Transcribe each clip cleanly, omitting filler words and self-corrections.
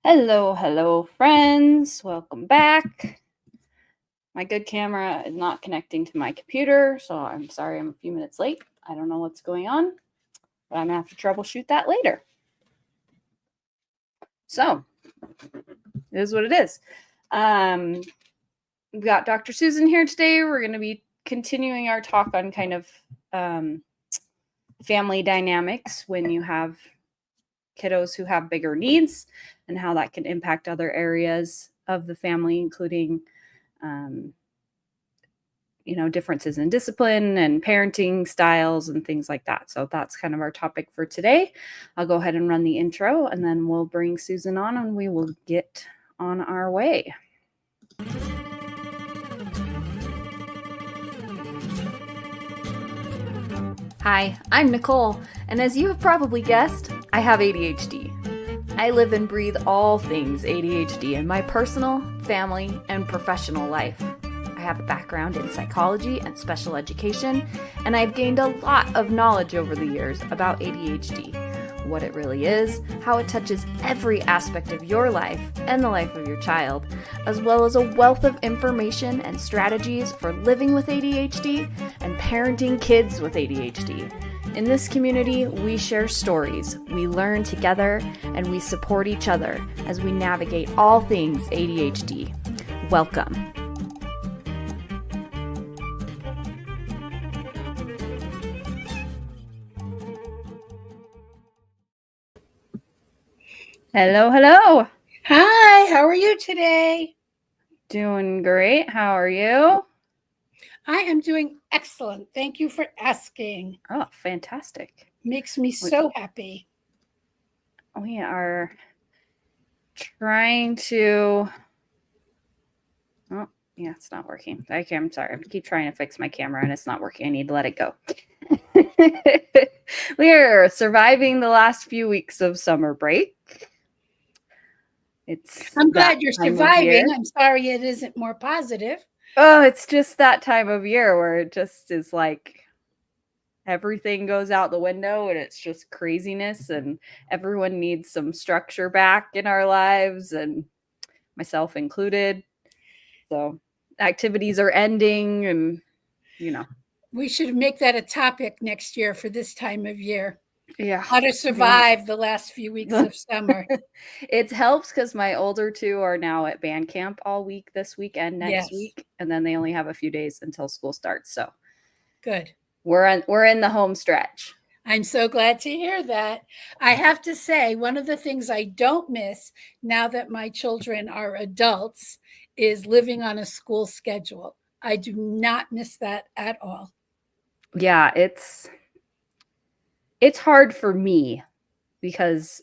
Hello, friends. Welcome back. My good camera is not connecting to my computer, so I'm sorry I'm a few minutes late. I don't know what's going on, but I'm going to have to troubleshoot that later. So, it is what it is. We've got Dr. Susan here today. We're going to be continuing our talk on kind of family dynamics when you have kiddos who have bigger needs and how that can impact other areas of the family, including differences in discipline and parenting styles and things like that. So that's kind of our topic for today. I'll go ahead and run the intro, and then we'll bring Susan on and we will get on our way. Hi, I'm Nicole, and as you have probably guessed, I have ADHD. I live and breathe all things ADHD in my personal, family, and professional life. I have a background in psychology and special education, and I've gained a lot of knowledge over the years about ADHD, what it really is, how it touches every aspect of your life and the life of your child, as well as a wealth of information and strategies for living with ADHD and parenting kids with ADHD. In this community, we share stories, we learn together, and we support each other as we navigate all things ADHD. Welcome. Hello. Hi, how are you today? Doing great. How are you? I am doing excellent. Thank you for asking. Oh, fantastic. Makes me so happy. We are trying to... Oh, yeah, it's not working. Okay, I'm sorry. I keep trying to fix my camera and it's not working. I need to let it go. We are surviving the last few weeks of summer break. I'm glad you're surviving. I'm sorry it isn't more positive. Oh, it's just that time of year where it just is like everything goes out the window and it's just craziness, and everyone needs some structure back in our lives, and myself included. So activities are ending, and we should make that a topic next year for this time of year. Yeah, how to survive the last few weeks of summer. It helps because my older two are now at band camp all week this week and next week, and then they only have a few days until school starts. So good. We're in the home stretch. I'm so glad to hear that. I have to say, one of the things I don't miss now that my children are adults is living on a school schedule. I do not miss that at all. Yeah, it's hard for me because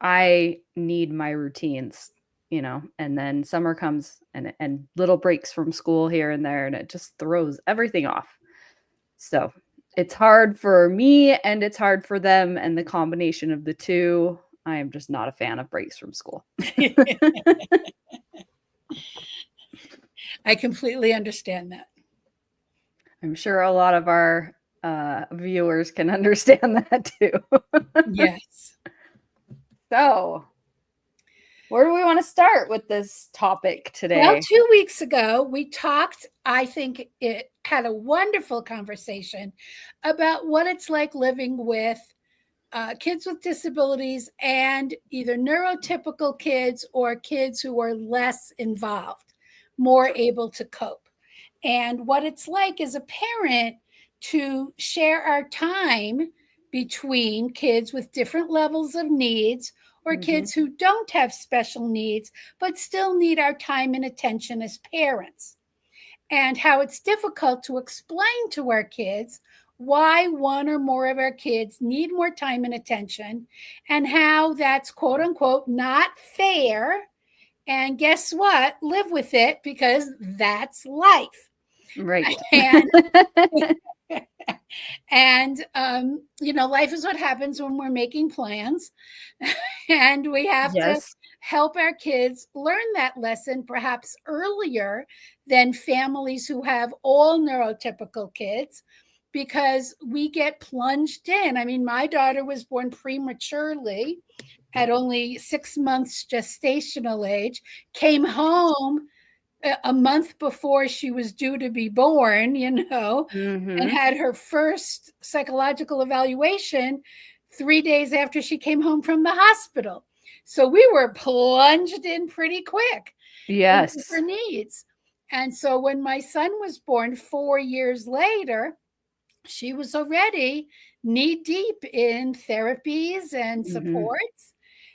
I need my routines, and then summer comes and little breaks from school here and there, and it just throws everything off. So it's hard for me and it's hard for them, and the combination of the two, I am just not a fan of breaks from school. I completely understand that. I'm sure a lot of our viewers can understand that too. Yes. So, where do we want to start with this topic today? Well, 2 weeks ago, we talked, I think it had a wonderful conversation about what it's like living with kids with disabilities and either neurotypical kids or kids who are less involved, more able to cope. And what it's like as a parent to share our time between kids with different levels of needs or kids who don't have special needs, but still need our time and attention as parents. And how it's difficult to explain to our kids why one or more of our kids need more time and attention, and how that's quote unquote not fair. And guess what? Live with it, because that's life. Right. And life is what happens when we're making plans. And we have to help our kids learn that lesson perhaps earlier than families who have all neurotypical kids, because we get plunged in. I mean, my daughter was born prematurely at only 6 months gestational age, came home a month before she was due to be born, and had her first psychological evaluation 3 days after she came home from the hospital. So we were plunged in pretty quick into her Yes. needs. And so when my son was born 4 years later, she was already knee deep in therapies and supports.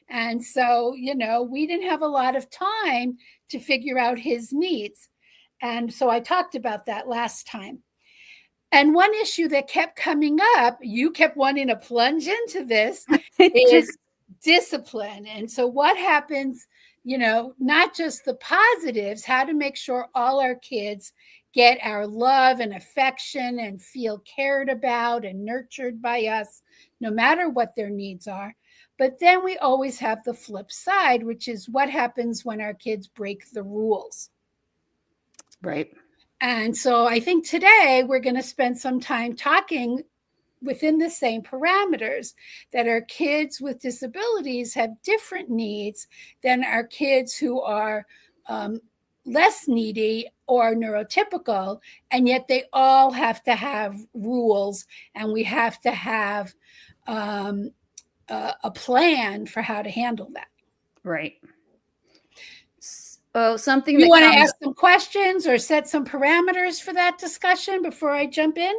And so, we didn't have a lot of time to figure out his needs. And so I talked about that last time. And one issue that kept coming up, you kept wanting to plunge into this, is discipline. And so what happens, not just the positives, how to make sure all our kids get our love and affection and feel cared about and nurtured by us, no matter what their needs are. But then we always have the flip side, which is what happens when our kids break the rules. Right. And so I think today we're going to spend some time talking within the same parameters, that our kids with disabilities have different needs than our kids who are less needy or neurotypical, and yet they all have to have rules, and we have to have a plan for how to handle that. Right. So something you that want to ask some questions or set some parameters for that discussion before I jump in?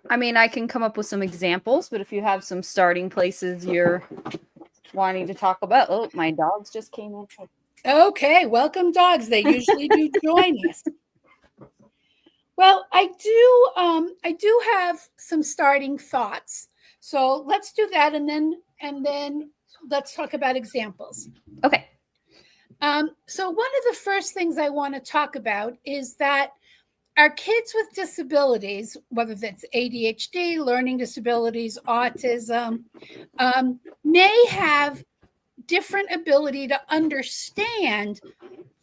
I mean, I can come up with some examples, but if you have some starting places you're wanting to talk about. Oh, my dogs just came in. Okay, welcome dogs. They usually do join us. Well, I do have some starting thoughts. So let's do that, and then let's talk about examples. Okay. So one of the first things I want to talk about is that our kids with disabilities, whether that's ADHD, learning disabilities, autism, may have different ability to understand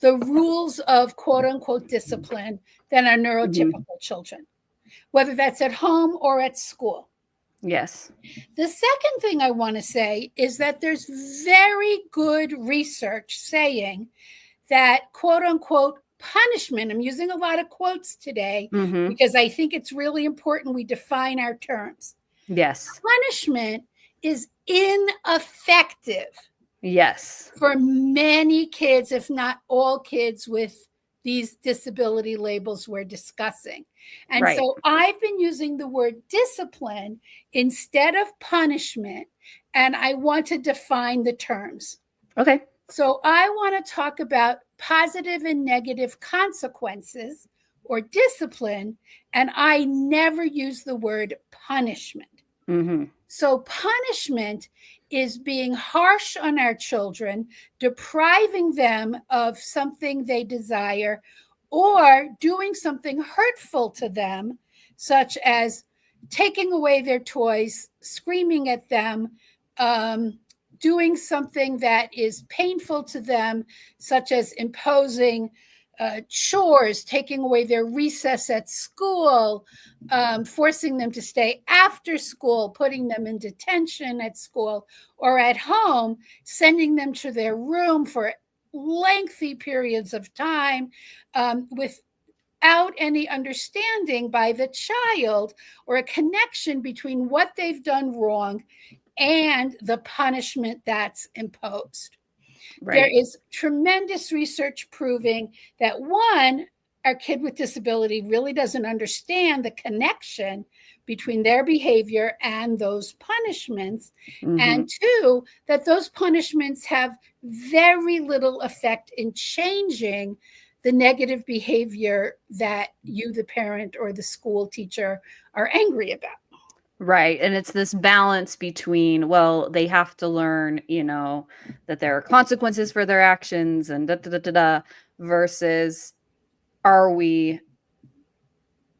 the rules of quote unquote discipline than our neurotypical children, whether that's at home or at school. Yes. The second thing I want to say is that there's very good research saying that quote unquote punishment, I'm using a lot of quotes today because I think it's really important we define our terms. Yes. Punishment is ineffective. Yes. For many kids, if not all kids with these disability labels we're discussing. And so I've been using the word discipline instead of punishment, and I want to define the terms. Okay. So I want to talk about positive and negative consequences or discipline, and I never use the word punishment. So punishment is being harsh on our children, depriving them of something they desire, or doing something hurtful to them, such as taking away their toys, screaming at them, doing something that is painful to them, such as imposing chores, taking away their recess at school, forcing them to stay after school, putting them in detention at school or at home, sending them to their room for lengthy periods of time without any understanding by the child or a connection between what they've done wrong and the punishment that's imposed. Right. There is tremendous research proving that, one, our kid with disability really doesn't understand the connection between their behavior and those punishments. And two, that those punishments have very little effect in changing the negative behavior that you, the parent or the school teacher, are angry about. Right. And it's this balance between, well, they have to learn, that there are consequences for their actions and versus are we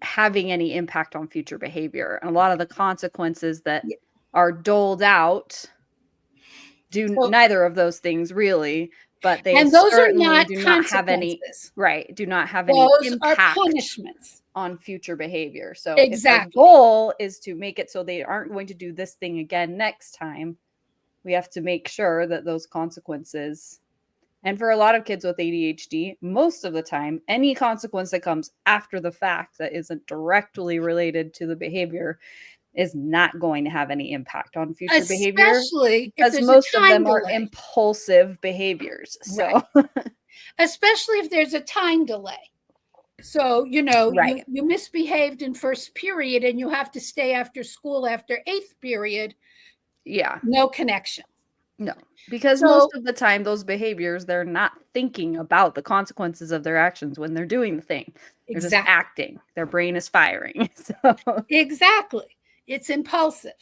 having any impact on future behavior? And a lot of the consequences that are doled out do neither of those things really, but they certainly do not have any, do not have any impact punishments on future behavior. So if our goal is to make it so they aren't going to do this thing again next time, we have to make sure that those consequences, and for a lot of kids with ADHD, most of the time, any consequence that comes after the fact that isn't directly related to the behavior is not going to have any impact on future behavior, Especially if because there's a most of time them are delay. impulsive behaviors. Right. So, Especially if there's a time delay. So, right. you misbehaved in first period and you have to stay after school after eighth period. Yeah. No connection. No, because most So, of the time, those behaviors, they're not thinking about the consequences of their actions when they're doing the thing. They're just exactly. acting. Their brain is firing. So, Exactly. It's impulsive.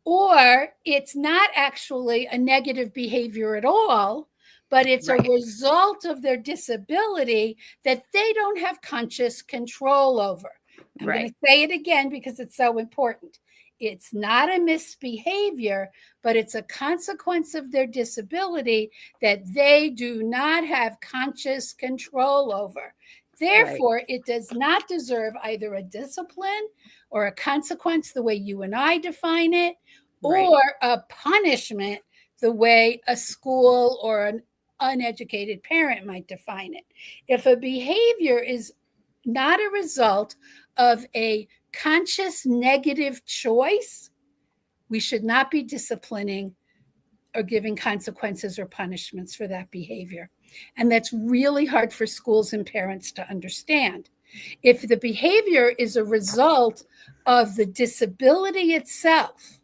Or it's not actually a negative behavior at all, but it's a right. result of their disability that they don't have conscious control over. I'm going Right. to say it again because it's so important. It's not a misbehavior, but it's a consequence of their disability that they do not have conscious control over. Right. Therefore, it does not deserve either a discipline or a consequence the way you and I define it, Right. or a punishment the way a school or an uneducated parent might define it. If a behavior is not a result of a conscious negative choice, we should not be disciplining or giving consequences or punishments for that behavior. And that's really hard for schools and parents to understand. If the behavior is a result of the disability itself,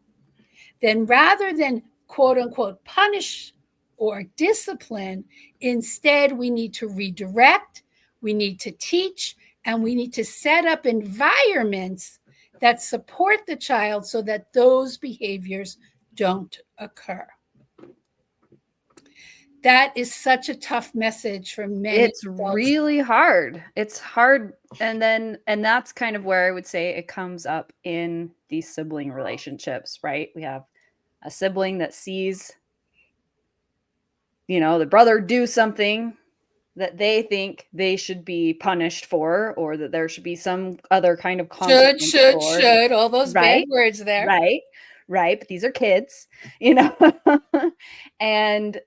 then rather than quote unquote punish or discipline, instead we need to redirect, we need to teach, and we need to set up environments that support the child so that those behaviors don't occur. That is such a tough message for many It's adults. really hard. It's hard. And that's kind of where I would say it comes up in these sibling relationships, right? We have a sibling that sees, the brother do something that they think they should be punished for, or that there should be some other kind of Should, consequence should, for. should, all those bad Right, words there. right, right. But these are kids, you know, and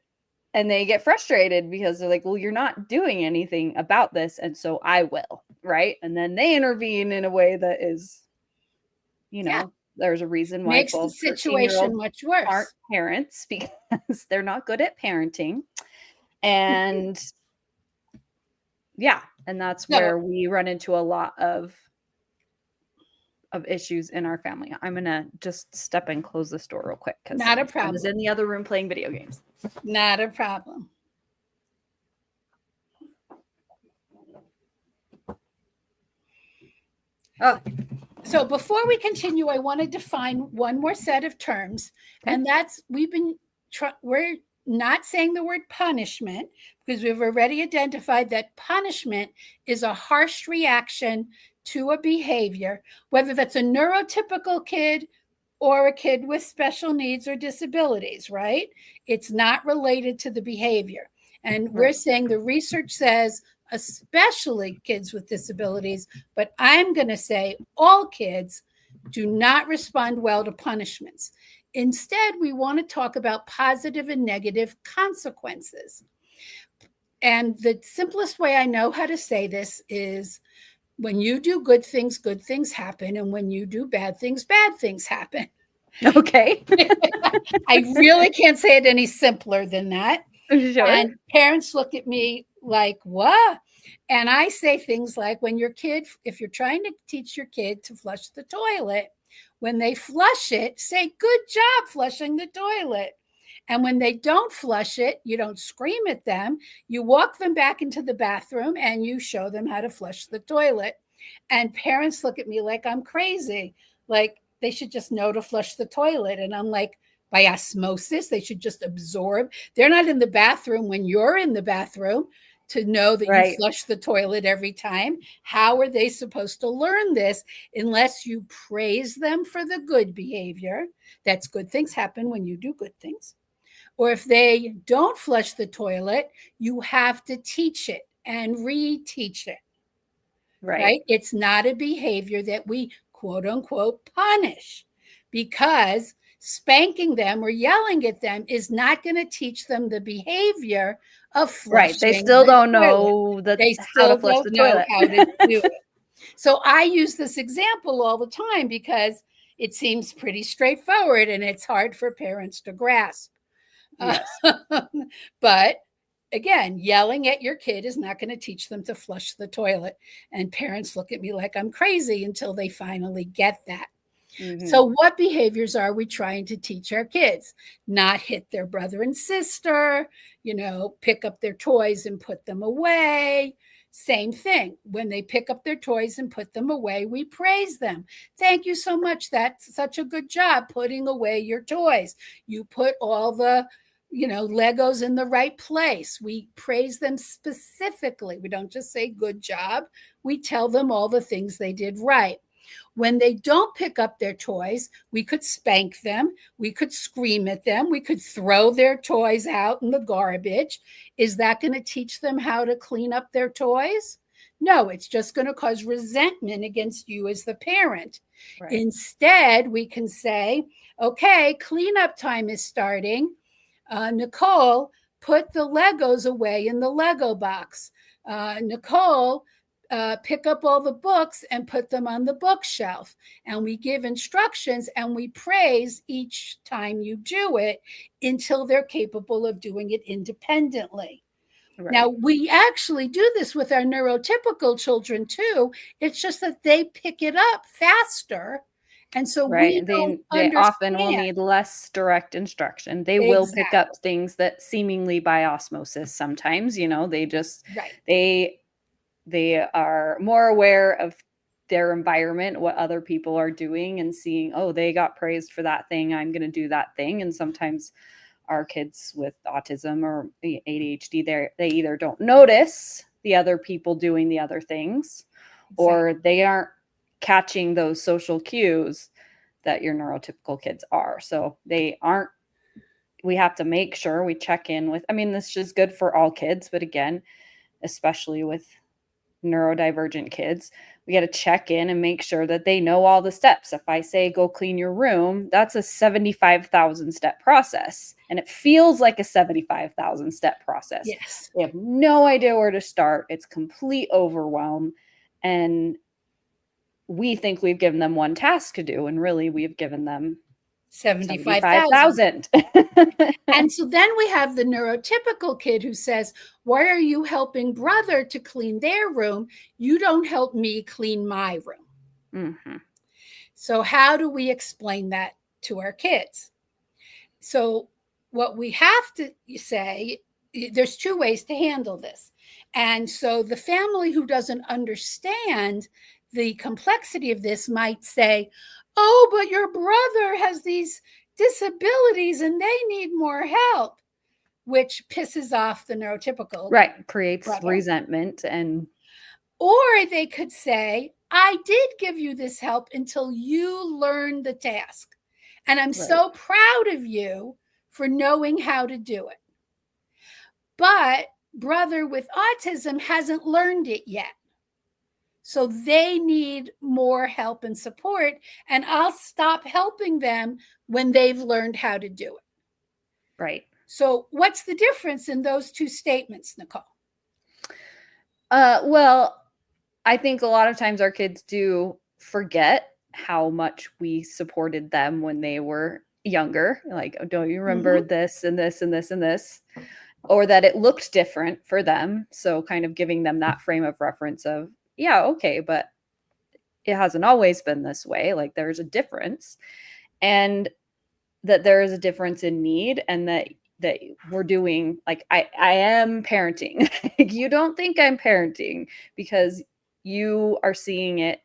they get frustrated because they're like, well, you're not doing anything about this, and so I will, right? And then they intervene in a way that is, Yeah. there's a reason why Makes the 12, situation 13-year-olds much aren't worse. parents, because they're not good at parenting. And yeah, and that's So, where we run into a lot of issues in our family. I'm gonna just step and close this door real quick because not a my son is problem. in the other room playing video games. Not a problem. Oh, So before we continue, I want to define one more set of terms, okay. and that's we're not saying the word punishment because we've already identified that punishment is a harsh reaction to a behavior, whether that's a neurotypical kid or a kid with special needs or disabilities, right? It's not related to the behavior. And we're Right. saying the research says, especially kids with disabilities, but I'm going to say all kids do not respond well to punishments. Instead, we want to talk about positive and negative consequences. And the simplest way I know how to say this is when you do good things happen. And when you do bad things happen. Okay. I really can't say it any simpler than that. Sure. And parents look at me like, what? And I say things like, if you're trying to teach your kid to flush the toilet, when they flush it, say, good job flushing the toilet. And when they don't flush it, you don't scream at them. You walk them back into the bathroom and you show them how to flush the toilet. And parents look at me like I'm crazy, like they should just know to flush the toilet. And I'm like, by osmosis, they should just absorb. They're not in the bathroom when you're in the bathroom to know that you flush the toilet every time. How are they supposed to learn this unless you praise them for the good behavior? That's good things happen when you do good things. Or if they don't flush the toilet, you have to teach it and reteach it. Right? It's not a behavior that we quote unquote punish, because Spanking them or yelling at them is not going to teach them the behavior of Right. They flushing still the don't toilet. know They how to still flush don't the know toilet. how to do it. So I use this example all the time because it seems pretty straightforward and it's hard for parents to grasp. Yes. But again, yelling at your kid is not going to teach them to flush the toilet. And parents look at me like I'm crazy until they finally get that. So, what behaviors are we trying to teach our kids? Not hit their brother and sister, pick up their toys and put them away. Same thing. When they pick up their toys and put them away, we praise them. Thank you so much. That's such a good job putting away your toys. You put all the Legos in the right place. We praise them specifically. We don't just say good job. We tell them all the things they did right. When they don't pick up their toys, we could spank them. We could scream at them. We could throw their toys out in the garbage. Is that going to teach them how to clean up their toys? No, it's just going to cause resentment against you as the parent. Right. Instead, we can say, okay, cleanup time is starting. Nicole, put the Legos away in the Lego box. Nicole, pick up all the books and put them on the bookshelf. And we give instructions and we praise each time you do it until they're capable of doing it independently. Right. Now, we actually do this with our neurotypical children too. It's just that they pick it up faster. And so we they often will need less direct instruction. They will pick up things that seemingly by osmosis sometimes, they just, they are more aware of their environment, what other people are doing and seeing, oh, they got praised for that thing, I'm going to do that thing. And sometimes our kids with autism or ADHD, they either don't notice the other people doing the other things, or they aren't catching those social cues that your neurotypical kids are. So we have to make sure we check in with, this is good for all kids, but again, especially with neurodivergent kids, we got to check in and make sure that they know all the steps. If I say, go clean your room, that's a 75,000 step process. And it feels like a 75,000 step process. Yes. They have no idea where to start. It's complete overwhelm. And we think we've given them one task to do. And really we've given them 75,000. And so then we have the neurotypical kid who says, why are you helping brother to clean their room? You don't help me clean my room. Mm-hmm. So how do we explain that to our kids? So what we have to say, there's two ways to handle this. And so the family who doesn't understand the complexity of this might say, oh, but your brother has these disabilities and they need more help, which pisses off the neurotypical. Right. Creates resentment. Or they could say, I did give you this help until you learned the task. And I'm so proud of you for knowing how to do it. But brother with autism hasn't learned it yet. So they need more help and support, and I'll stop helping them when they've learned how to do it. Right. So what's the difference in those two statements, Nicole? Well, I think a lot of times our kids do forget how much we supported them when they were younger. Like, oh, don't you remember this and this and this and this? Or that it looked different for them. So kind of giving them that frame of reference of, yeah, okay, but it hasn't always been this way. Like there's a difference, and that there is a difference in need, and that we're doing, like, I am parenting. You don't think I'm parenting because you are seeing it.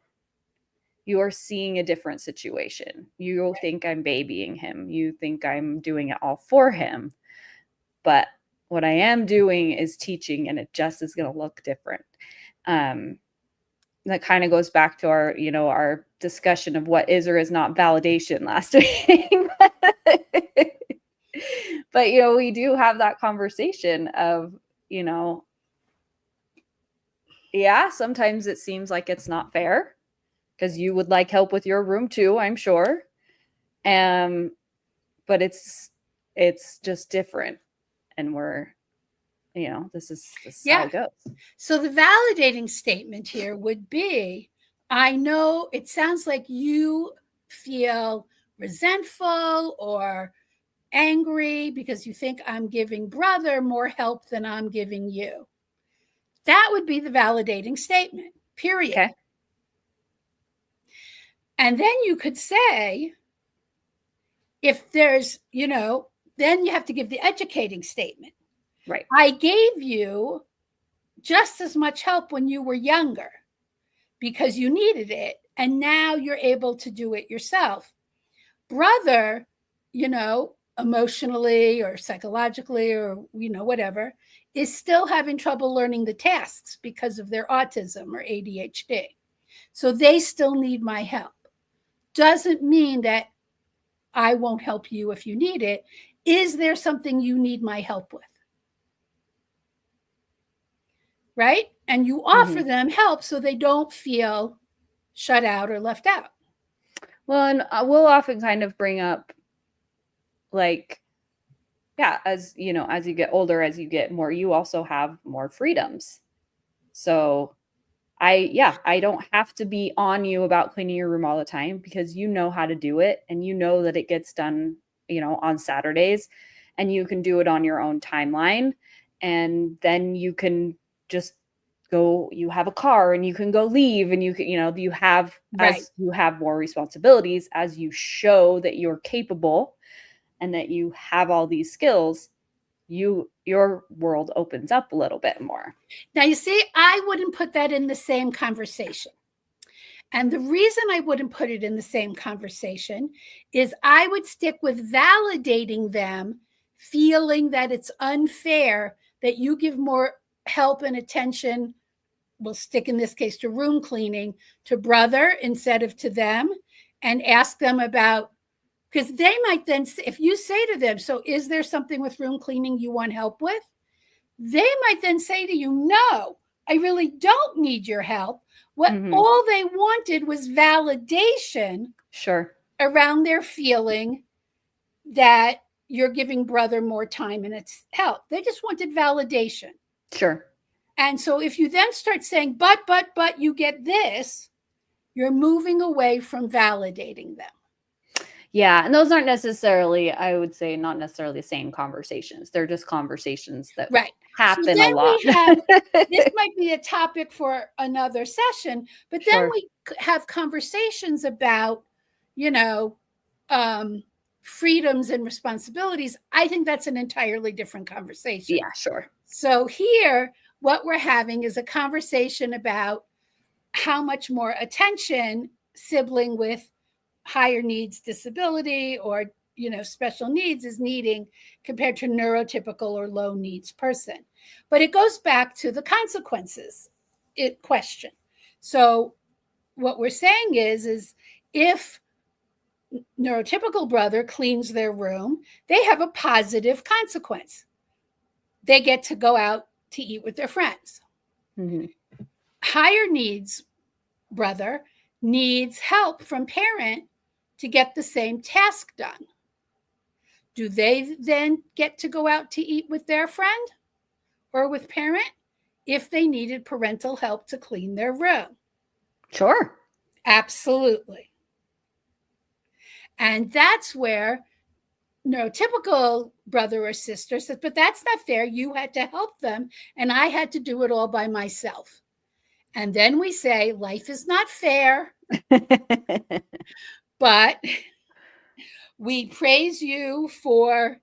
You are seeing a different situation. You think I'm babying him. You think I'm doing it all for him. But what I am doing is teaching, and it just is going to look different. That kind of goes back to our, our discussion of what is or is not validation last week. But, we do have that conversation of, yeah, sometimes it seems like it's not fair because you would like help with your room too, I'm sure. but it's just different. And we're, this is how it goes. So the validating statement here would be, I know it sounds like you feel resentful or angry because you think I'm giving brother more help than I'm giving you. That would be the validating statement, period. Okay. And then you could say, if there's, then you have to give the educating statement. Right. I gave you just as much help when you were younger because you needed it. And now you're able to do it yourself. Brother, emotionally or psychologically or, whatever, is still having trouble learning the tasks because of their autism or ADHD. So they still need my help. Doesn't mean that I won't help you if you need it. Is there something you need my help with? Right? And you offer them help so they don't feel shut out or left out. Well, and we'll often kind of bring up, like, as you get older, as you get more, you also have more freedoms. So I don't have to be on you about cleaning your room all the time because you know how to do it and you know that it gets done, on Saturdays, and you can do it on your own timeline. And then you can just go, you have a car and you can go leave, and you can, you have, Right. as you have more responsibilities, as you show that you're capable and that you have all these skills, your world opens up a little bit more. Now, you see, I wouldn't put that in the same conversation. And the reason I wouldn't put it in the same conversation is I would stick with validating them, feeling that it's unfair that you give more help and attention, we'll stick in this case to room cleaning, to brother instead of to them, and ask them about, because they might then, if you say to them, so is there something with room cleaning you want help with? They might then say to you, no, I really don't need your help. What all they wanted was validation. Sure. Around their feeling that you're giving brother more time and it's help. They just wanted validation. Sure. And so if you then start saying, but you get this, you're moving away from validating them. Yeah. And those aren't necessarily, I would say, not necessarily the same conversations. They're just conversations that happen a lot. This might be a topic for another session, but then we have conversations about, freedoms and responsibilities. I think that's an entirely different conversation. Yeah, sure. So here, what we're having is a conversation about how much more attention sibling with higher needs disability or, special needs is needing compared to neurotypical or low needs person. But it goes back to the consequences question. So what we're saying is if neurotypical brother cleans their room, they have a positive consequence. They get to go out to eat with their friends. Higher needs brother needs help from parent to get the same task done. Do they then get to go out to eat with their friend or with parent if they needed parental help to clean their room? Sure. Absolutely. And that's where neurotypical brother or sister says, but that's not fair. You had to help them and I had to do it all by myself. And then we say, life is not fair, but we praise you for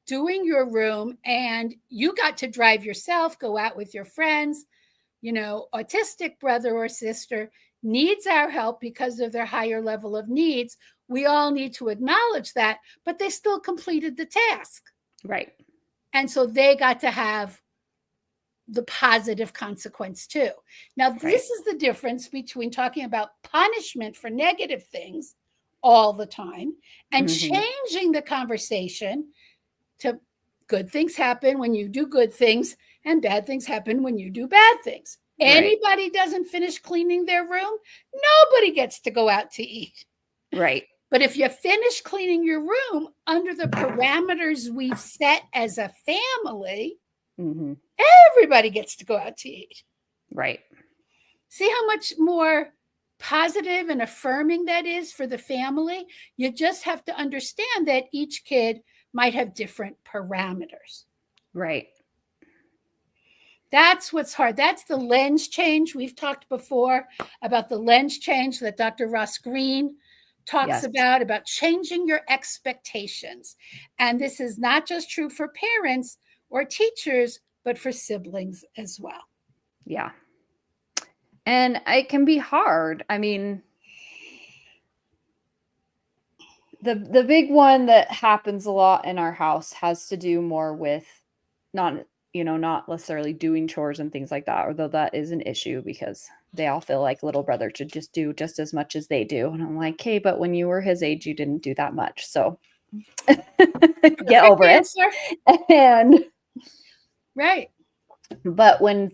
doing your room and you got to drive yourself, go out with your friends. Autistic brother or sister needs our help because of their higher level of needs. We all need to acknowledge that, but they still completed the task. Right. And so they got to have the positive consequence too. Now, this is the difference between talking about punishment for negative things all the time and changing the conversation to good things happen when you do good things and bad things happen when you do bad things. Anybody doesn't finish cleaning their room, nobody gets to go out to eat. Right. But if you finish cleaning your room under the parameters we've set as a family, everybody gets to go out to eat. Right. See how much more positive and affirming that is for the family? You just have to understand that each kid might have different parameters. Right. That's what's hard. That's the lens change. We've talked before about the lens change that Dr. Ross Green talks about changing your expectations. And this is not just true for parents or teachers, but for siblings as well. Yeah. And it can be hard. I mean, the big one that happens a lot in our house has to do more with not necessarily doing chores and things like that, although that is an issue because they all feel like little brother should just do just as much as they do. And I'm like, okay, but when you were his age, you didn't do that much. So get over it. And right. But when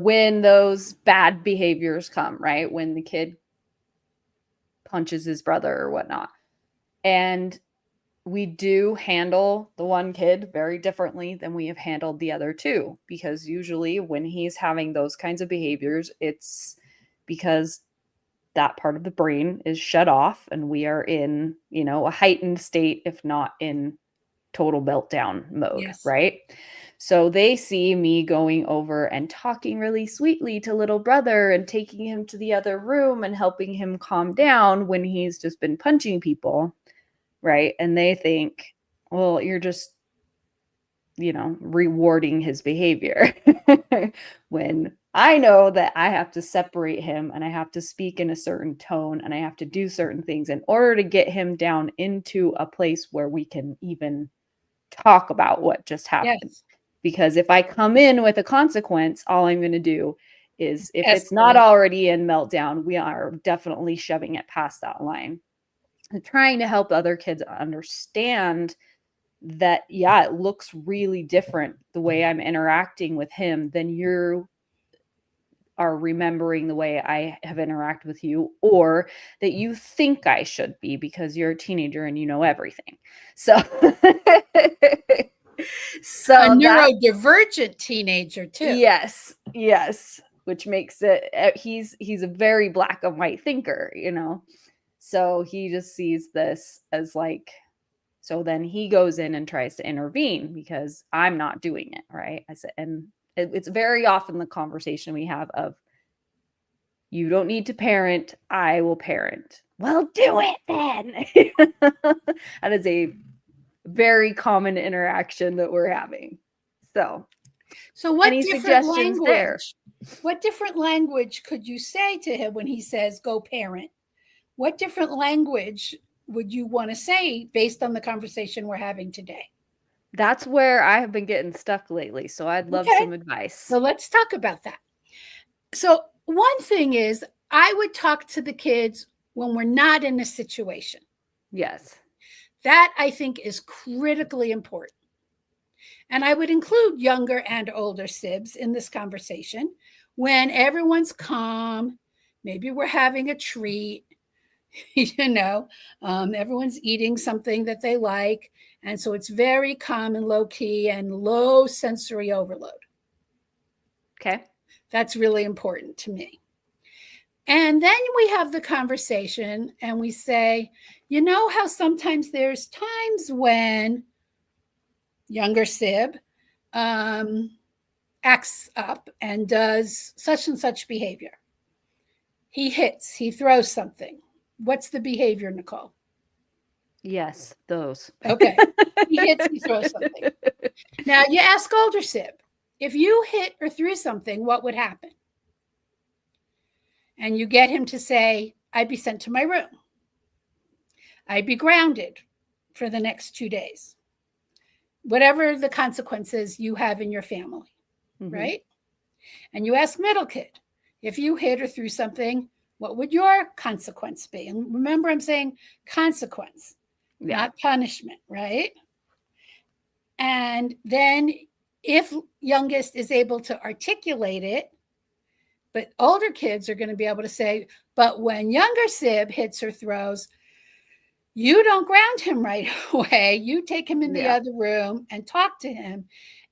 when those bad behaviors come, right? When the kid punches his brother or whatnot, and we do handle the one kid very differently than we have handled the other two, because usually when he's having those kinds of behaviors, it's because that part of the brain is shut off and we are in, a heightened state, if not in total meltdown mode, right? So they see me going over and talking really sweetly to little brother and taking him to the other room and helping him calm down when he's just been punching people, right? And they think, well, you're just, rewarding his behavior. When I know that I have to separate him and I have to speak in a certain tone and I have to do certain things in order to get him down into a place where we can even talk about what just happened. Because if I come in with a consequence, all I'm going to do is, if it's not already in meltdown, we are definitely shoving it past that line. And trying to help other kids understand that, it looks really different the way I'm interacting with him than you are remembering the way I have interacted with you, or that you think I should be because you're a teenager and you know everything. So a neurodivergent teenager too. Yes. Which makes it, he's a very black and white thinker, So he just sees this as like, so then he goes in and tries to intervene because I'm not doing it, right? I said, and it's very often the conversation we have of, you don't need to parent, I will parent. Well, do it then. That is a very common interaction that we're having. So what different language there? What different language could you say to him when he says go parent? What different language would you want to say based on the conversation we're having today? That's where I have been getting stuck lately, so I'd love some advice. So let's talk about that. So one thing is, I would talk to the kids when we're not in a situation. Yes. That, I think, is critically important. And I would include younger and older sibs in this conversation when everyone's calm, maybe we're having a treat, everyone's eating something that they like. And so it's very calm and low key and low sensory overload. Okay. That's really important to me. And then we have the conversation and we say, how sometimes there's times when younger sib acts up and does such and such behavior. He hits, he throws something. What's the behavior, Nicole? Yes, those. Okay. He hits, he throws something. Now you ask older sib, if you hit or threw something, what would happen? And you get him to say, I'd be sent to my room. I'd be grounded for the next 2 days. Whatever the consequences you have in your family, right? And you ask middle kid, if you hit or threw something, what would your consequence be? And remember, I'm saying consequence, not punishment, right? And then if youngest is able to articulate it, but older kids are going to be able to say, but when younger sib hits or throws, You don't ground him right away. You take him in the Yeah. other room and talk to him.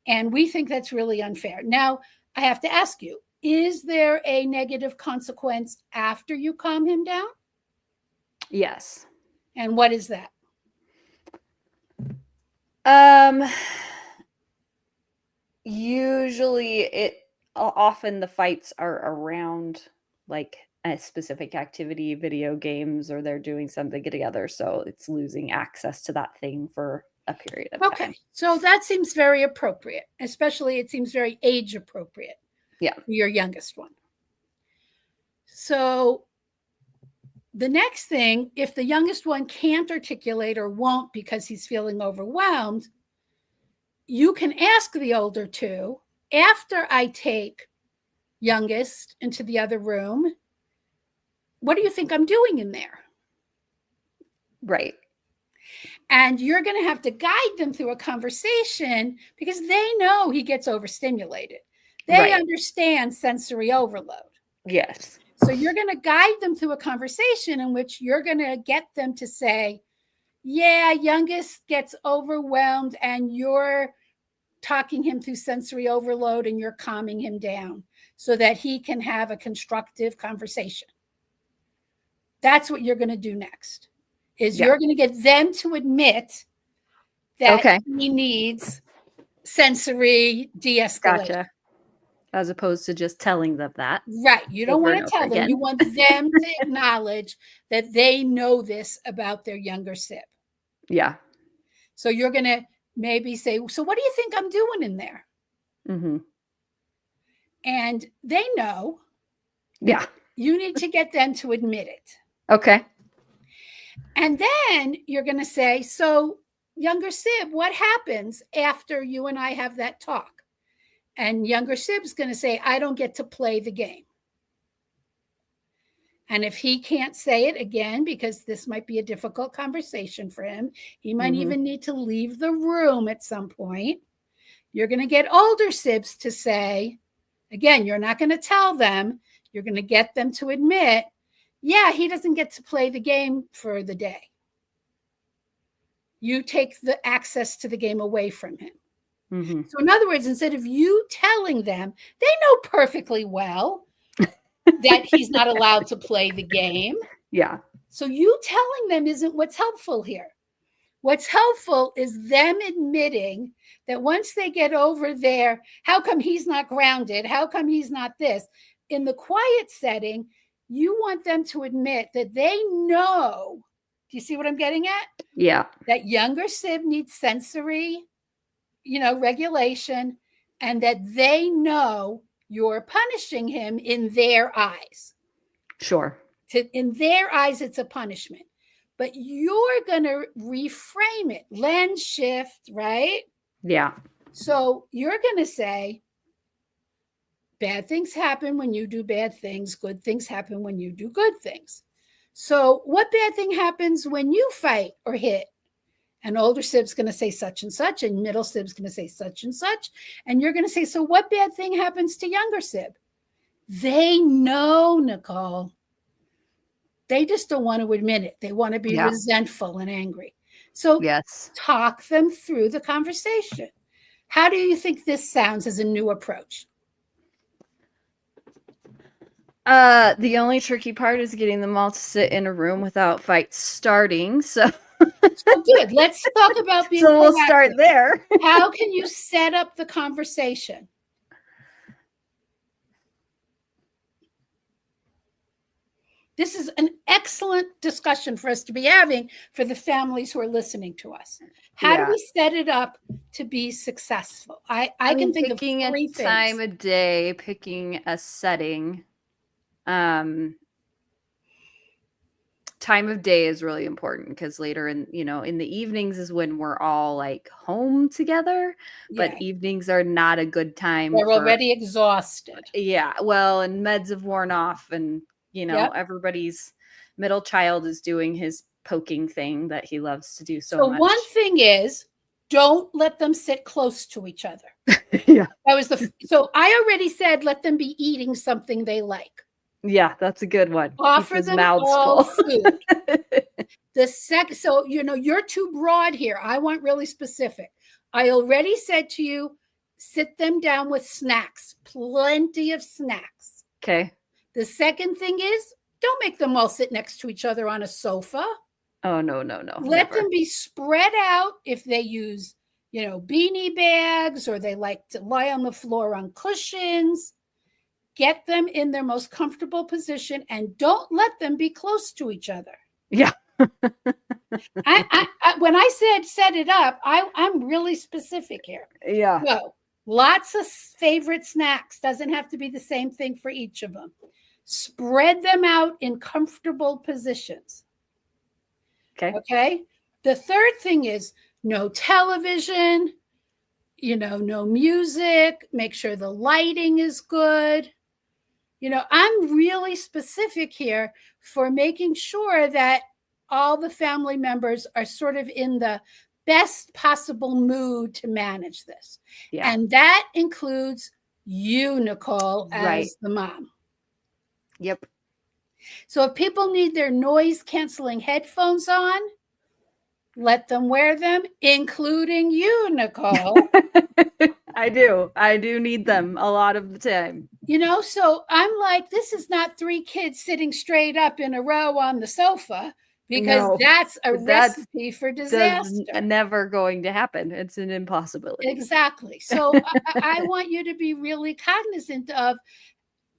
And we think that's really unfair. Now, I have to ask you, is there a negative consequence after you calm him down? Yes. And what is that? Usually often the fights are around like a specific activity, video games, or they're doing something together. So it's losing access to that thing for a period of Okay. time. So that seems very appropriate, especially it seems very age appropriate. Yeah. For your youngest one. So the next thing, if the youngest one can't articulate or won't because he's feeling overwhelmed, you can ask the older two, after I take youngest into the other room, what do you think I'm doing in there? Right. And you're going to have to guide them through a conversation because they know he gets overstimulated. They understand sensory overload. Yes. So you're going to guide them through a conversation in which you're going to get them to say, yeah, youngest gets overwhelmed and you're talking him through sensory overload and you're calming him down so that he can have a constructive conversation. That's what you're going to do next, is you're going to get them to admit that he needs sensory de-escalation. Gotcha. As opposed to just telling them that. Right. You don't want to tell them. You want them to acknowledge that they know this about their younger sib. Yeah. So you're going to maybe say, so what do you think I'm doing in there? Mm-hmm. And they know. Yeah. You need to get them to admit it. Okay. And then you're going to say, so younger sib, what happens after you and I have that talk? And younger sib's going to say, I don't get to play the game. And if he can't say it again, because this might be a difficult conversation for him, he might even need to leave the room at some point. You're going to get older sibs to say, again, you're not going to tell them, you're going to get them to admit, yeah, he doesn't get to play the game for the day. You take the access to the game away from him. Mm-hmm. So in other words, instead of you telling them, they know perfectly well that he's not allowed to play the game. Yeah. So you telling them isn't what's helpful here. What's helpful is them admitting that once they get over there, how come he's not grounded? How come he's not this? In the quiet setting, you want them to admit that they know. Do you see what I'm getting at? Yeah. That younger sib needs sensory, regulation, and that they know you're punishing him in their eyes. Sure. In their eyes, it's a punishment. But you're going to reframe it, lens shift, right? Yeah. So you're going to say, bad things happen when you do bad things. Good things happen when you do good things. So what bad thing happens when you fight or hit? And older sib's going to say such and such, and middle sib's going to say such and such. And you're going to say, so what bad thing happens to younger sib? They know, Nicole. They just don't want to admit it. They want to be resentful and angry. So talk them through the conversation. How do you think this sounds as a new approach? The only tricky part is getting them all to sit in a room without fights starting. So good. Let's talk about being we'll start there. How can you set up the conversation? This is an excellent discussion for us to be having for the families who are listening to us. How do we set it up to be successful? I can think of three things. Picking a time of day, picking a setting. Time of day is really important because later in the evenings is when we're all like home together, but evenings are not a good time. They're already exhausted. Yeah. Well, and meds have worn off and, everybody's middle child is doing his poking thing that he loves to do so much. One thing is, don't let them sit close to each other. Yeah. So I already said, let them be eating something they like. Yeah, that's a good one. Keep Offer his them mouths all full. food. The second, so, you're too broad here. I want really specific. I already said to you, sit them down with snacks, plenty of snacks. Okay. The second thing is, don't make them all sit next to each other on a sofa. Oh, no. Let Never. them be spread out. If they use, beanie bags, or they like to lie on the floor on cushions, get them in their most comfortable position, and don't let them be close to each other. Yeah. When I said set it up, I'm really specific here. Yeah. So lots of favorite snacks. Doesn't have to be the same thing for each of them. Spread them out in comfortable positions. Okay. The third thing is no television, no music. Make sure the lighting is good. I'm really specific here for making sure that all the family members are sort of in the best possible mood to manage this. Yeah. And that includes you, Nicole, as the mom. Yep. So if people need their noise canceling headphones on, let them wear them, including you, Nicole. I do need them a lot of the time. So I'm like, this is not 3 kids sitting straight up in a row on the sofa, because that's a recipe for disaster. That's never going to happen. It's an impossibility. Exactly. So I want you to be really cognizant of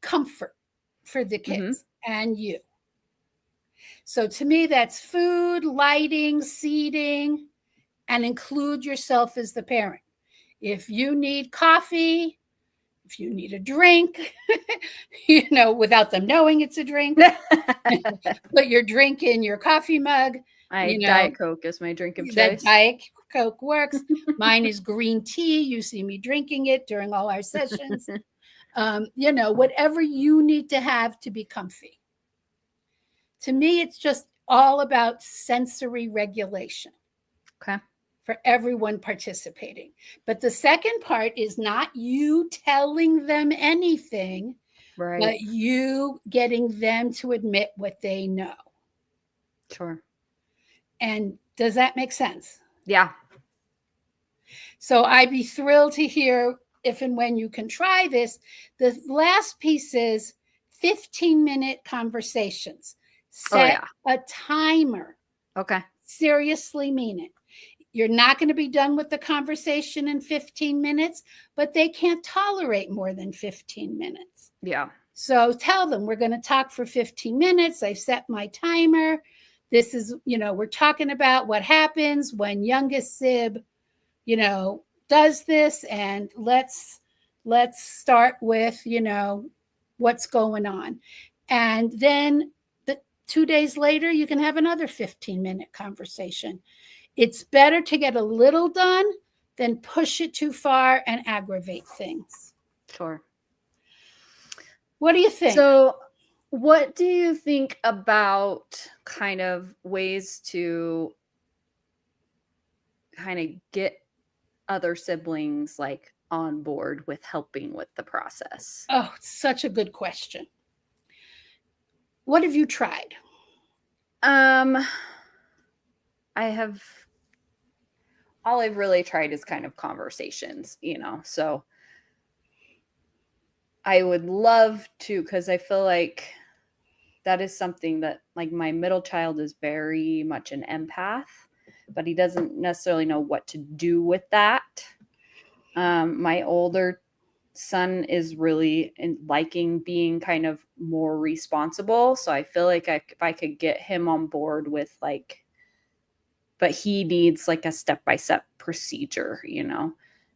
comfort for the kids and you. So to me, that's food, lighting, seating, and include yourself as the parent. If you need coffee, if you need a drink, without them knowing it's a drink, put your drink in your coffee mug. Diet Coke is my drink of choice. That Diet Coke works. Mine is green tea. You see me drinking it during all our sessions. Whatever you need to have to be comfy. To me, it's just all about sensory regulation. Okay. For everyone participating. But the second part is not you telling them anything, right, but you getting them to admit what they know. Sure. And does that make sense? Yeah. So I'd be thrilled to hear if and when you can try this. The last piece is 15-minute conversations. Set a timer. Okay. Seriously mean it. You're not going to be done with the conversation in 15 minutes, but they can't tolerate more than 15 minutes. Yeah. So tell them, we're going to talk for 15 minutes. I've set my timer. This is, we're talking about what happens when youngest sib, does this. And let's start with, what's going on. And then 2 days later, you can have another 15-minute conversation. It's better to get a little done than push it too far and aggravate things. Sure. What do you think? So what do you think about kind of ways to kind of get other siblings like on board with helping with the process? Oh, such a good question. What have you tried? All I've really tried is kind of conversations, so I would love to, because I feel like that is something that, like, my middle child is very much an empath, but he doesn't necessarily know what to do with that. My older son is really liking being kind of more responsible. So I feel like if I could get him on board with but he needs like a step-by-step procedure,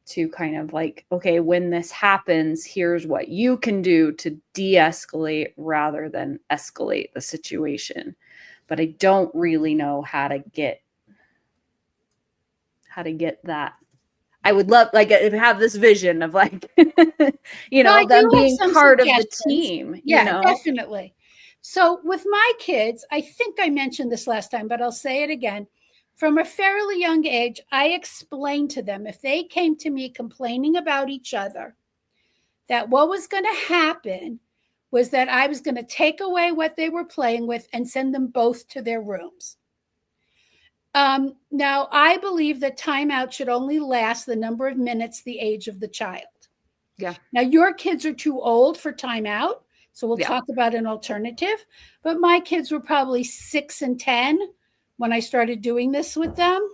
to kind of like, okay, when this happens, here's what you can do to de-escalate rather than escalate the situation. But I don't really know how to get that. I would love, like, have this vision of like, them being part of the team. Yeah, definitely. So with my kids, I think I mentioned this last time, but I'll say it again. From a fairly young age, I explained to them, if they came to me complaining about each other, that what was going to happen was that I was going to take away what they were playing with and send them both to their rooms. Now, I believe that timeout should only last the number of minutes the age of the child. Yeah. Now, your kids are too old for timeout, so we'll talk about an alternative. But my kids were probably 6 and 10 when I started doing this with them.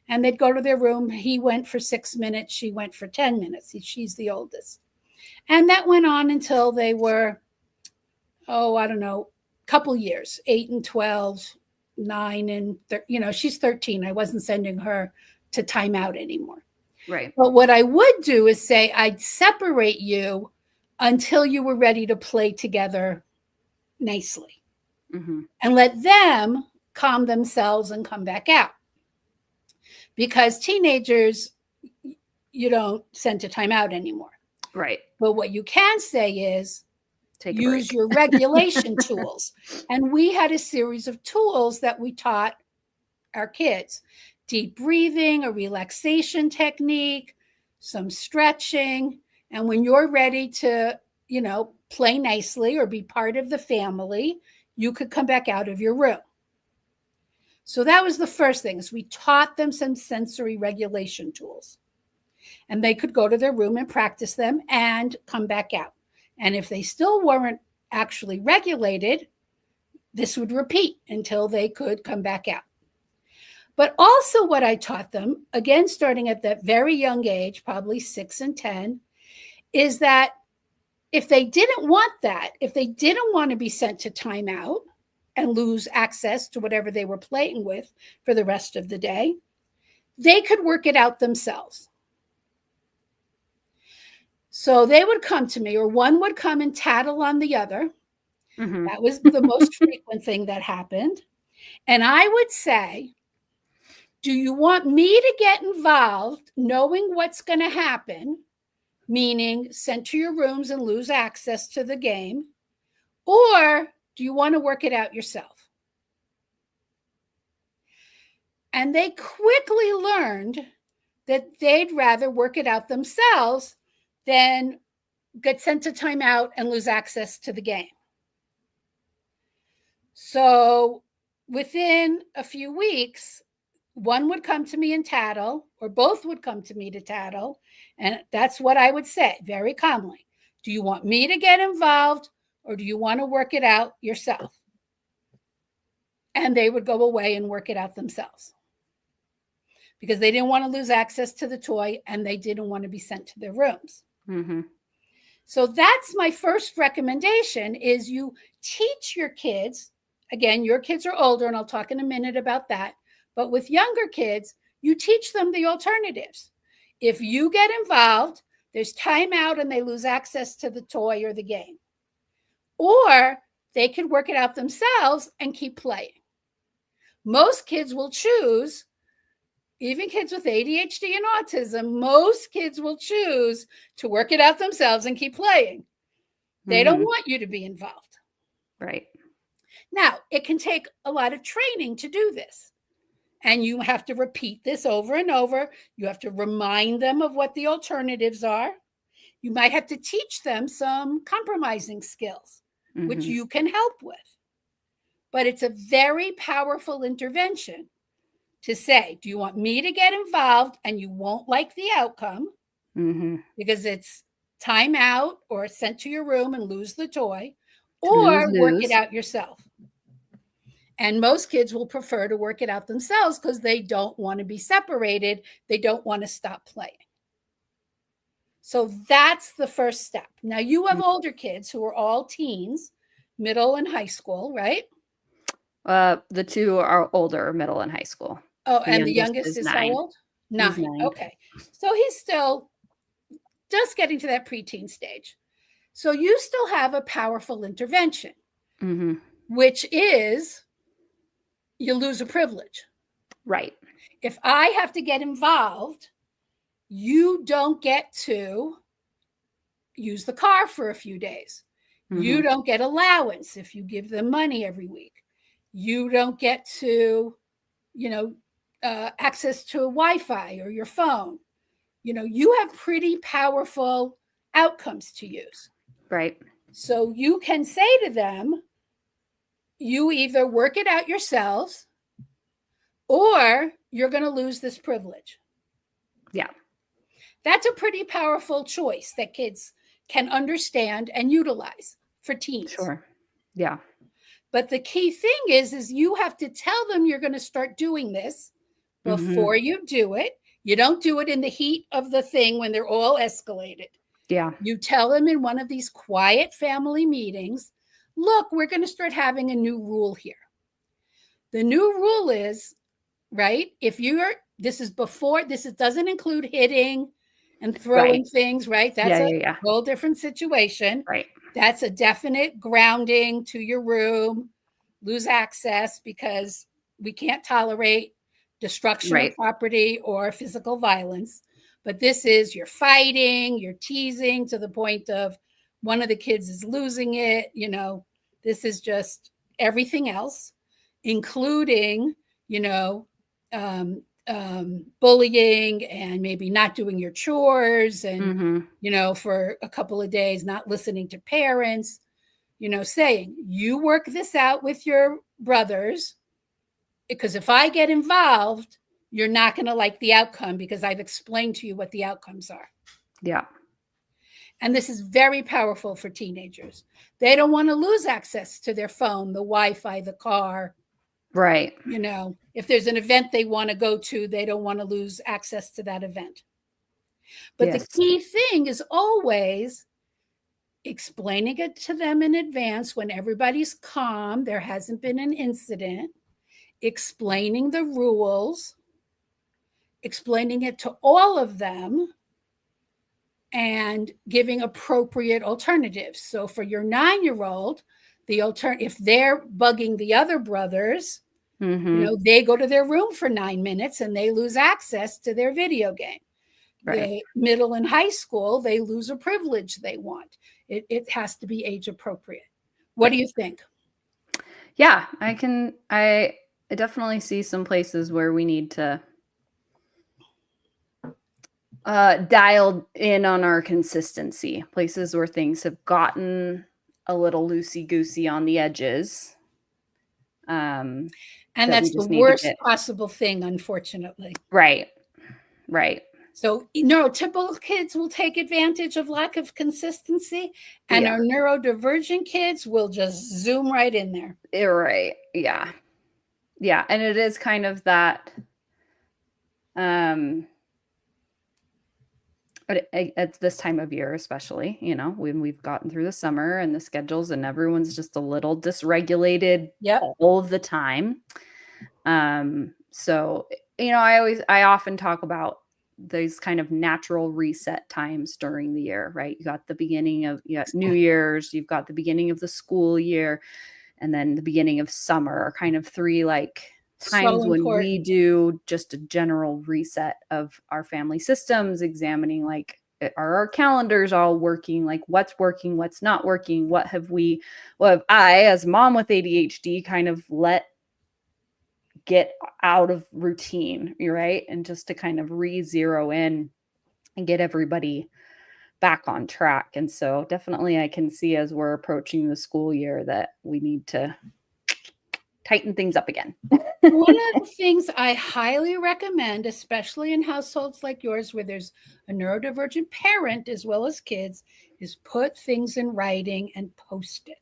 And they'd go to their room. He went for 6 minutes. She went for 10 minutes. She's the oldest. And that went on until they were, I don't know, a couple years, 8 and 12, 9 and, she's 13. I wasn't sending her to timeout anymore. Right. But what I would do is say, I'd separate you until you were ready to play together nicely and let them calm themselves and come back out. Because teenagers, you don't send to timeout anymore. Right. But what you can say is use break. your regulation tools. And we had a series of tools that we taught our kids. Deep breathing, a relaxation technique, some stretching. And when you're ready to, play nicely or be part of the family, you could come back out of your room. So that was the first thing, is we taught them some sensory regulation tools. And they could go to their room and practice them and come back out. And if they still weren't actually regulated, this would repeat until they could come back out. But also what I taught them, again, starting at that very young age, probably 6 and 10, is that if they didn't want that, if they didn't want to be sent to timeout and lose access to whatever they were playing with for the rest of the day, they could work it out themselves. So they would come to me, or one would come and tattle on the other. That was the most frequent thing that happened. And I would say, do you want me to get involved knowing what's going to happen, meaning sent to your rooms and lose access to the game, or do you want to work it out yourself? And they quickly learned that they'd rather work it out themselves than get sent to timeout and lose access to the game. So within a few weeks, one would come to me and tattle, or both would come to me to tattle. And that's what I would say very calmly. Do you want me to get involved, or do you want to work it out yourself? And they would go away and work it out themselves, because they didn't want to lose access to the toy and they didn't want to be sent to their rooms. So that's my first recommendation, is you teach your kids. Again, your kids are older, and I'll talk in a minute about that. But with younger kids, you teach them the alternatives. If you get involved, there's timeout and they lose access to the toy or the game. Or they can work it out themselves and keep playing. Most kids will choose, even kids with ADHD and autism, most kids will choose to work it out themselves and keep playing. They don't want you to be involved. Right. Now, it can take a lot of training to do this. And you have to repeat this over and over. You have to remind them of what the alternatives are. You might have to teach them some compromising skills, which you can help with. But it's a very powerful intervention to say, do you want me to get involved and you won't like the outcome because it's time out or sent to your room and lose the toy, or work it out yourself? And most kids will prefer to work it out themselves because they don't want to be separated. They don't want to stop playing. So that's the first step. Now, you have older kids who are all teens, middle and high school, right? The two are older, middle and high school. Oh, and the youngest is 9. how old? 9. Okay. So he's still just getting to that preteen stage. So you still have a powerful intervention, which is you lose a privilege. Right. If I have to get involved, you don't get to use the car for a few days. You don't get allowance if you give them money every week. You don't get to, access to Wi-Fi or your phone. You have pretty powerful outcomes to use. Right. So you can say to them, you either work it out yourselves or you're going to lose this privilege. Yeah. That's a pretty powerful choice that kids can understand and utilize for teens. Sure. Yeah. But the key thing is you have to tell them you're going to start doing this before you do it. You don't do it in the heat of the thing when they're all escalated. Yeah. You tell them in one of these quiet family meetings, look, we're going to start having a new rule here. The new rule is, right, if this doesn't include hitting and throwing things, right? That's a whole different situation. Right. That's a definite grounding to your room, lose access because we can't tolerate destruction of property or physical violence. But this is you're fighting, you're teasing to the point of one of the kids is losing it. You know, this is just everything else, including, you know, bullying and maybe not doing your chores and, you know, for a couple of days, not listening to parents, you know, saying you work this out with your brothers, because if I get involved, you're not going to like the outcome because I've explained to you what the outcomes are. Yeah. And this is very powerful for teenagers. They don't want to lose access to their phone, the Wi-Fi, the car. Right. You know, if there's an event they want to go to, they don't want to lose access to that event. But the key thing is always explaining it to them in advance when everybody's calm, there hasn't been an incident, explaining the rules, explaining it to all of them, and giving appropriate alternatives. So for your 9-year-old, if they're bugging the other brothers, you know, they go to their room for 9 minutes and they lose access to their video game. Right. Middle and high school, they lose a privilege they want. It has to be age appropriate. What do you think? Yeah, I definitely see some places where we need to dial in on our consistency, places where things have gotten a little loosey-goosey on the edges. And that's the worst possible thing, unfortunately. Right. Right. So neurotypical kids will take advantage of lack of consistency, and our neurodivergent kids will just zoom right in there. Right. Yeah. Yeah. And it is kind of that, but at this time of year, especially, you know, when we've gotten through the summer and the schedules and everyone's just a little dysregulated all of the time. So, you know, I often talk about these kind of natural reset times during the year, right? You got New Year's, you've got the beginning of the school year, and then the beginning of summer are kind of 3 like times when we do just a general reset of our family systems, examining like, are our calendars all working? Like what's working, what's not working? What have I, as mom with ADHD, kind of let get out of routine, right? And just to kind of zero in and get everybody back on track. And so definitely I can see as we're approaching the school year that we need to tighten things up again. One of the things I highly recommend, especially in households like yours where there's a neurodivergent parent as well as kids, is put things in writing and post it.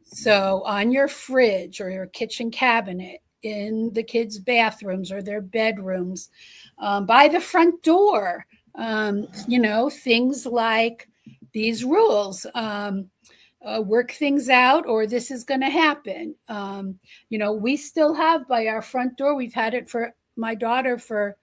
So on your fridge or your kitchen cabinet, in the kids' bathrooms or their bedrooms, by the front door, you know, things like these rules, work things out, or this is going to happen. You know, we still have by our front door, we've had it for my daughter for,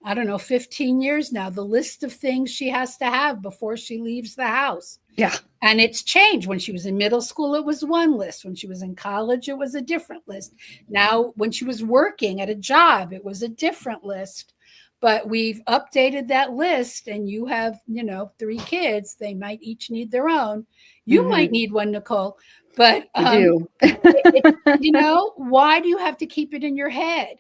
I don't know, 15 years now, the list of things she has to have before she leaves the house. Yeah. And it's changed. When she was in middle school, it was one list. When she was in college, it was a different list. Now, when she was working at a job, it was a different list. But we've updated that list, and you have, you know, 3 kids. They might each need their own. You might need one, Nicole. But I do. You know, why do you have to keep it in your head?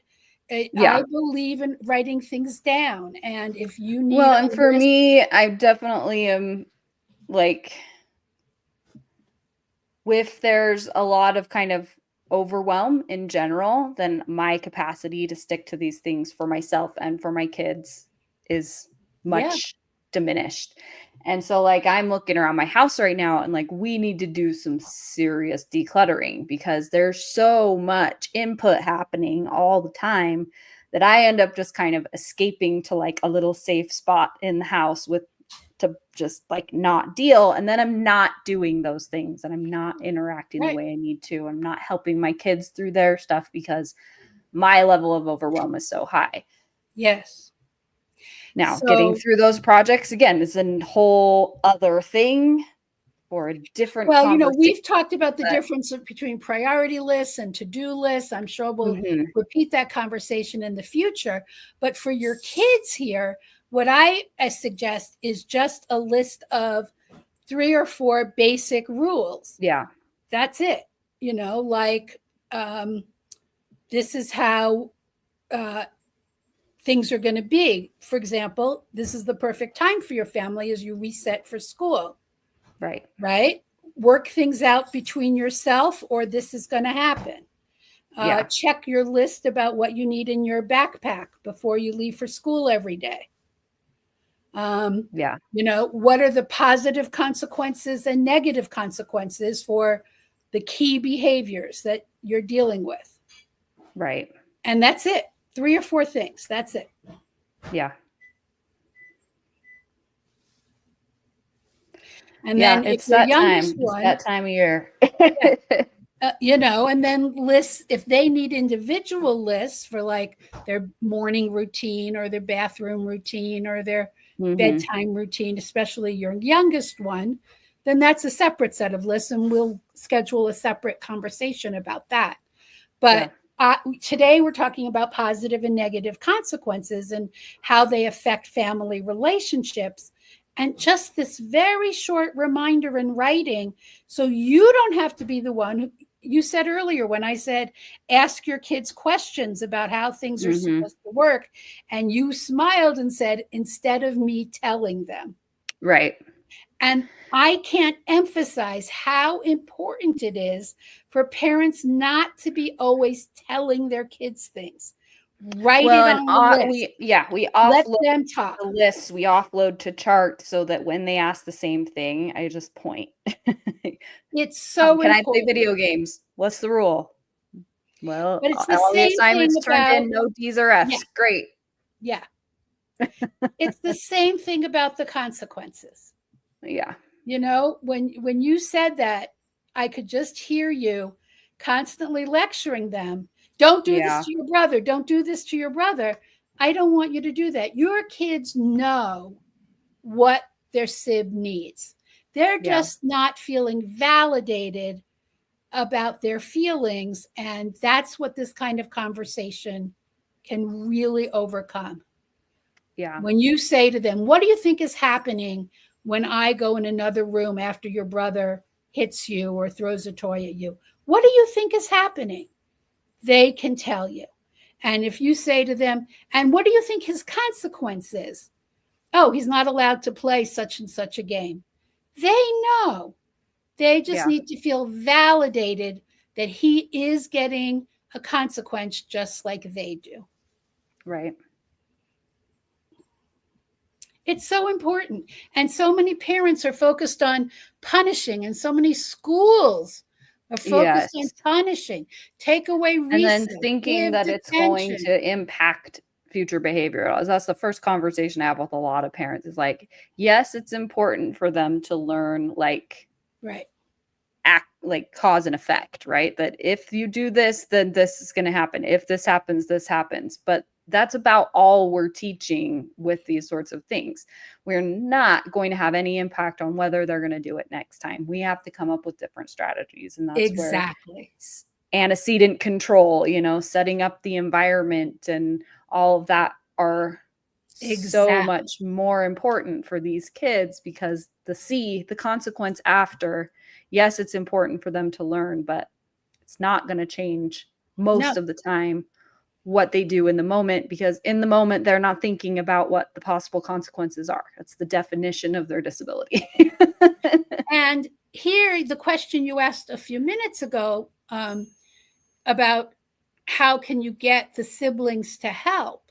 I believe in writing things down. And if you need and for me, I definitely am like if there's a lot of kind of overwhelm in general, then my capacity to stick to these things for myself and for my kids is Yeah. much diminished. And so, like, I'm looking around my house right now and, like, we need to do some serious decluttering because there's so much input happening all the time that I end up just kind of escaping to, like, a little safe spot in the house with to just like not deal. And then I'm not doing those things and I'm not interacting the Right. way I need to. I'm not helping my kids through their stuff because my level of overwhelm is so high. Yes. Now, getting So, through those projects again is a whole other thing or a different well, conversation. we've talked about the But difference between priority lists and to-do lists. I'm sure we'll repeat that conversation in the future. But for your kids here, what I suggest is just a list of 3 or 4 basic rules. yeah, That's it. Like this is how things are going to be. For example, this is the perfect time for your family as you reset for school. right. Right? Work things out between yourself, or this is going to happen. Yeah. Check your list about what you need in your backpack before you leave for school every day. Yeah. What are the positive consequences and negative consequences for the key behaviors that you're dealing with? Right. And that's it. 3 or 4 things. That's it. Yeah. And Yeah, then if it's your that time. youngest It's one, that time of year. and then lists, if they need individual lists for like their morning routine or their bathroom routine or their bedtime routine, especially your youngest one, then that's a separate set of lists and we'll schedule a separate conversation about that. But today we're talking about positive and negative consequences and how they affect family relationships. And just this very short reminder in writing, so you don't have to be the one who, you said earlier when I said, ask your kids questions about how things are supposed to work. And you smiled and said, instead of me telling them. Right. And I can't emphasize how important it is for parents not to be always telling their kids things. Write it on the list. We Let offload them talk. the lists. We offload to chart so that when they ask the same thing, I just point. It's so Can I important. play video games? What's the rule? Well, But it's the all the same assignments thing turned about, in, no D's or F's. Yeah. Great. Yeah. It's the same thing about the consequences. Yeah. When you said that, I could just hear you constantly lecturing them. Don't do this to your brother. Don't do this to your brother. I don't want you to do that. Your kids know what their sib needs. They're just not feeling validated about their feelings. And that's what this kind of conversation can really overcome. Yeah. When you say to them, what do you think is happening when I go in another room after your brother hits you or throws a toy at you? What do you think is happening? They can tell you. And if you say to them, and what do you think his consequence is? Oh, he's not allowed to play such and such a game. They know. They just need to feel validated that he is getting a consequence just like they do. Right. It's so important. And so many parents are focused on punishing, and so many schools are focused on punishing, take away recess, and then thinking that it's going to impact future behavior. That's the first conversation I have with a lot of parents is like, yes, it's important for them to learn act like cause and effect, right? That if you do this, then this is going to happen. If this happens, this happens. But that's about all we're teaching with these sorts of things. We're not going to have any impact on whether they're going to do it next time. We have to come up with different strategies. And that's where antecedent control, setting up the environment and all of that are so much more important for these kids because the consequence after, yes, it's important for them to learn, but it's not going to change most of the time what they do in the moment, because in the moment they're not thinking about what the possible consequences are. That's the definition of their disability. And here, the question you asked a few minutes ago about how can you get the siblings to help,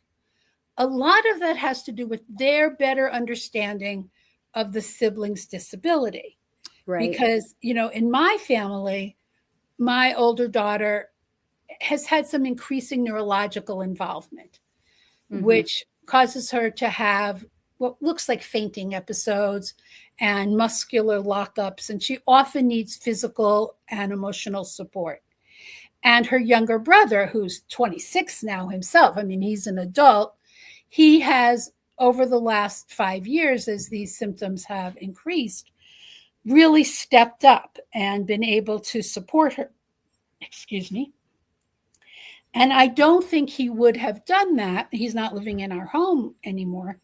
a lot of that has to do with their better understanding of the sibling's disability. Right. Because, in my family, my older daughter has had some increasing neurological involvement, which causes her to have what looks like fainting episodes and muscular lockups. And she often needs physical and emotional support. And her younger brother, who's 26 now himself, I mean, he's an adult, he has, over the last 5 years, as these symptoms have increased, really stepped up and been able to support her. Excuse me. And I don't think he would have done that. He's not living in our home anymore.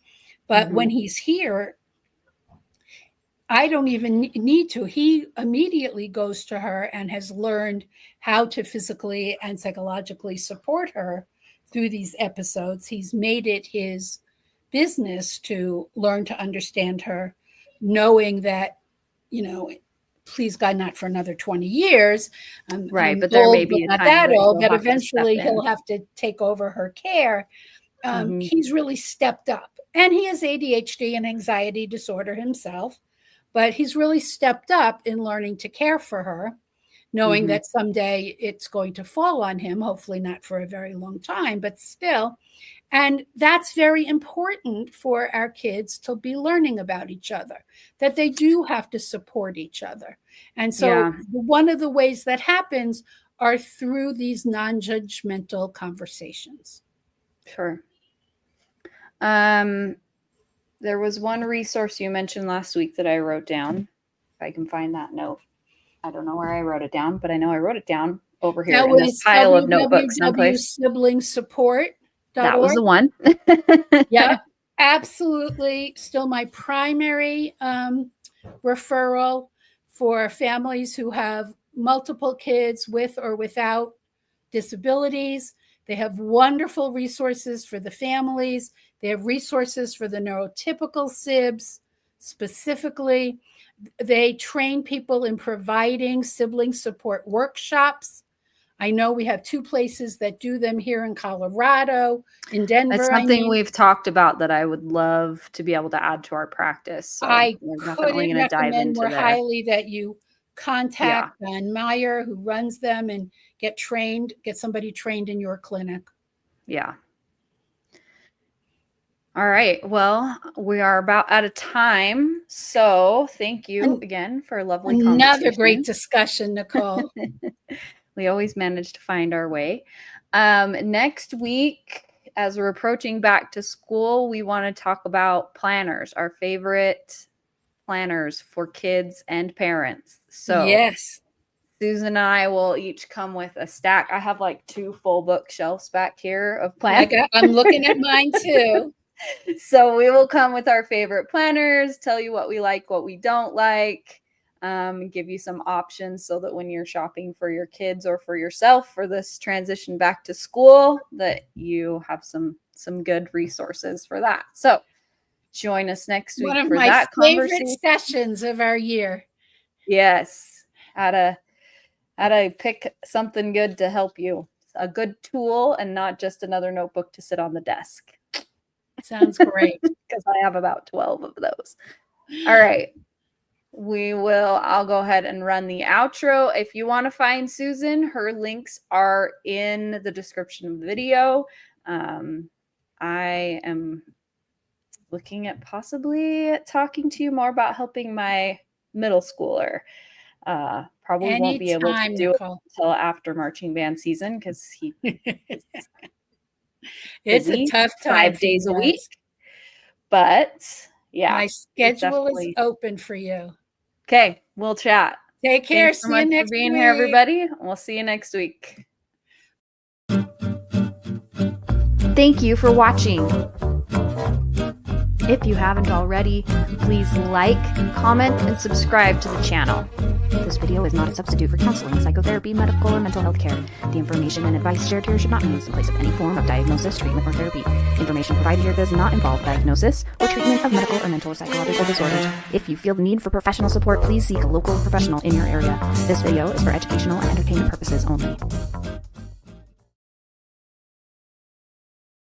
But when he's here, I don't even need to. He immediately goes to her and has learned how to physically and psychologically support her through these episodes. He's made it his business to learn to understand her, knowing that, please God, not for another 20 years. Right. But there may be not that old, that eventually he'll have to take over her care. He's really stepped up. And he has ADHD and anxiety disorder himself, but he's really stepped up in learning to care for her, knowing that someday it's going to fall on him, hopefully not for a very long time, but still. And that's very important for our kids to be learning about each other, that they do have to support each other. And so one of the ways that happens are through these non-judgmental conversations. Sure. There was one resource you mentioned last week that I wrote down. If I can find that note. I don't know where I wrote it down, but I know I wrote it down over here in this pile of notebooks someplace. Sibling support. That was the one. Yeah, absolutely. Still my primary referral for families who have multiple kids with or without disabilities. They have wonderful resources for the families. They have resources for the neurotypical SIBs specifically. They train people in providing sibling support workshops. I know we have 2 places that do them here in Colorado, in Denver. That's something we've talked about that I would love to be able to add to our practice. So we're definitely going to dive into more highly that you contact Ben Meyer, who runs them, and get somebody trained in your clinic. Yeah. All right. Well, we are about out of time. So thank you again for a lovely conversation. Another great discussion, Nicole. We always manage to find our way. Next week, as we're approaching back to school, we want to talk about planners, our favorite planners for kids and parents. So yes, Susan and I will each come with a stack. I have like 2 full bookshelves back here of planners. I'm looking at mine too. So we will come with our favorite planners, tell you what we like, what we don't like, give you some options so that when you're shopping for your kids or for yourself for this transition back to school, that you have some good resources for that. So join us next week for that conversation. One of my favorite sessions of our year. Yes. How to pick something good to help you. A good tool and not just another notebook to sit on the desk. Sounds great. Because I have about 12 of those. All right. I'll go ahead and run the outro. If you want to find Susan, her links are in the description of the video. I am looking at possibly talking to you more about helping my middle schooler. Probably won't be able to do it until after marching band season because he it's a tough time 5 days a week. But yeah, my schedule is open for you. Okay, we'll chat. Take care. Thanks so much for being here, everybody. We'll see you next week. Thank you for watching. If you haven't already, please like, comment, and subscribe to the channel. This video is not a substitute for counseling, psychotherapy, medical, or mental health care. The information and advice shared here should not be used in place of any form of diagnosis, treatment, or therapy. Information provided here does not involve diagnosis or treatment of medical or mental or psychological disorders. If you feel the need for professional support, please seek a local professional in your area. This video is for educational and entertainment purposes only.